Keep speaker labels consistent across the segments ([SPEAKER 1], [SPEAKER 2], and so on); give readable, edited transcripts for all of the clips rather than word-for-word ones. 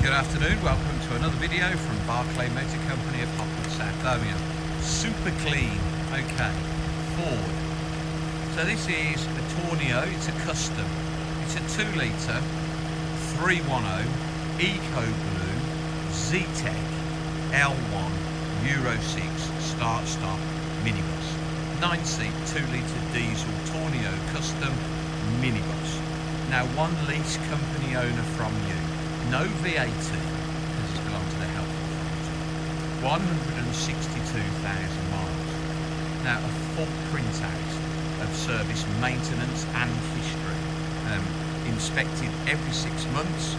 [SPEAKER 1] Good afternoon, welcome to another video from Barclay Motor Company of Hopwood, South Birmingham. Super clean, okay, Ford. So this is a Tourneo, it's a custom. It's a 2 litre 310 EcoBlue Zetec L1 Euro 6 start-stop minibus. 9-seat 2 litre diesel Tourneo Custom minibus. Now one lease company owner from you. No VAT, because it's belonged to the health authority. 162,000 miles. Now a full printout of service maintenance and history. Inspected every 6 months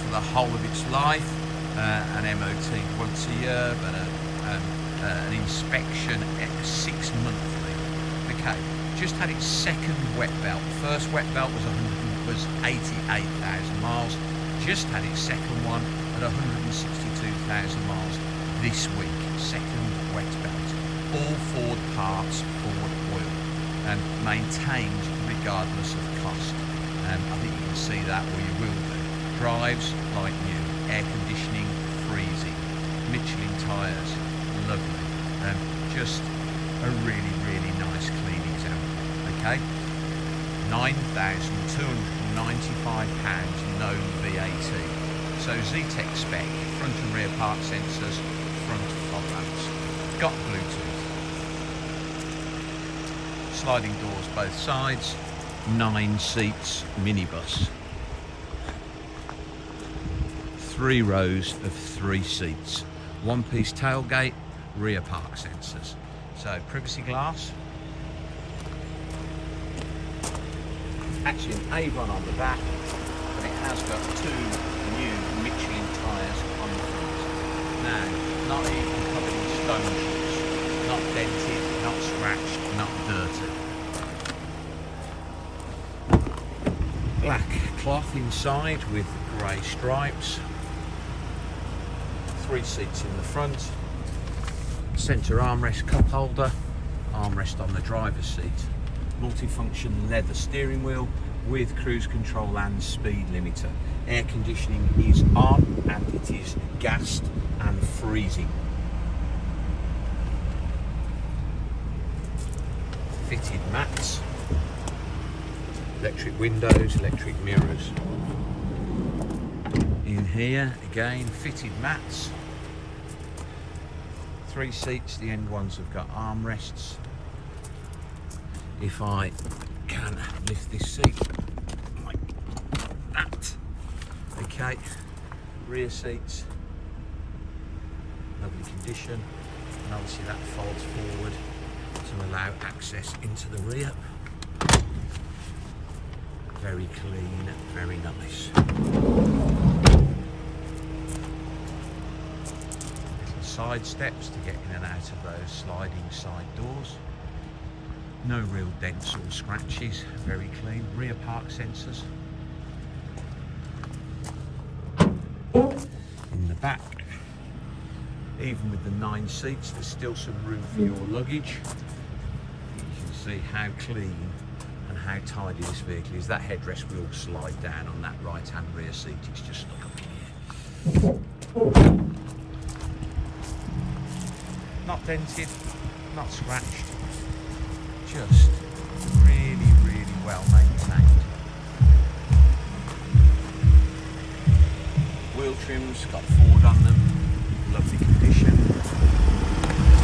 [SPEAKER 1] for the whole of its life. An MOT once a year, but an inspection 6 monthly. Okay, just had its second wet belt. First wet belt was 88,000 miles. Just had its second one at 162,000 miles this week. Second wet belt. All Ford parts, Ford oil, maintained regardless of cost. I think you can see that, or you will do. Drives like new. Air conditioning freezing. Michelin tyres, lovely. Just a really, really nice clean example. Okay, £9,295, no VAT. So Zetec spec, front and rear park sensors, front fog lamps. Got Bluetooth. Sliding doors both sides. 9 seats minibus. 3 rows of 3 seats. 1-piece tailgate, rear park sensors. So privacy glass. Actually an Avon on the back, but it has got 2 new Michelin tyres on the front. Now, not even covered in stone chips, not dented, not scratched, not dirty. Black cloth inside with grey stripes. 3 seats in the front. Centre armrest cup holder, armrest on the driver's seat. Multifunction leather steering wheel with cruise control and speed limiter. Air conditioning is on and it is gassed and freezing. Fitted mats. Electric windows, electric mirrors. In here again, fitted mats. 3 seats, the end ones have got armrests. If I can lift this seat like that. Okay, rear seats, lovely condition, and obviously that folds forward to allow access into the rear. Very clean, very nice. Little side steps to get in and out of those sliding side doors. No real dents or scratches, very clean. Rear park sensors. In the back, even with the 9 seats, there's still some room for your luggage. You can see how clean and how tidy this vehicle is. That headrest will slide down on that right hand rear seat. It's just stuck up here. Not dented, not scratched. Just really, really well maintained. Wheel trims got Ford on them, lovely condition.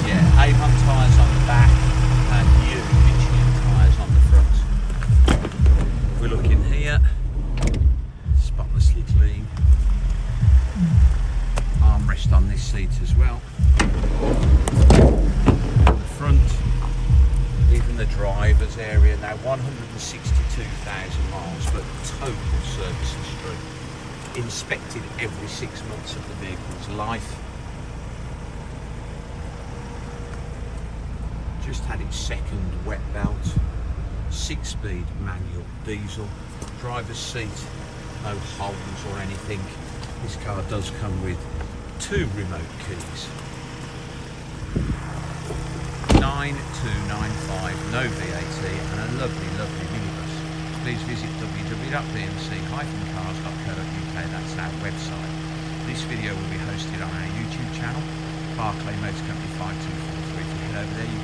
[SPEAKER 1] Yeah, Avon tyres on the back and new Michelin tyres on the front. We look in here, spotlessly clean. Armrest on this seat as well. The front. Even the driver's area now, 162,000 miles, but total service history. Inspected every 6 months of the vehicle's life. Just had its second wet belt. 6-speed manual diesel. Driver's seat, no holes or anything. This car does come with 2 remote keys. 9,295, no VAT, and a lovely, lovely minibus. Please visit www.bmc-cars.co.uk, that's our website. this video will be hosted on our YouTube channel, Barclay Motor Company 5243. If you head over there, you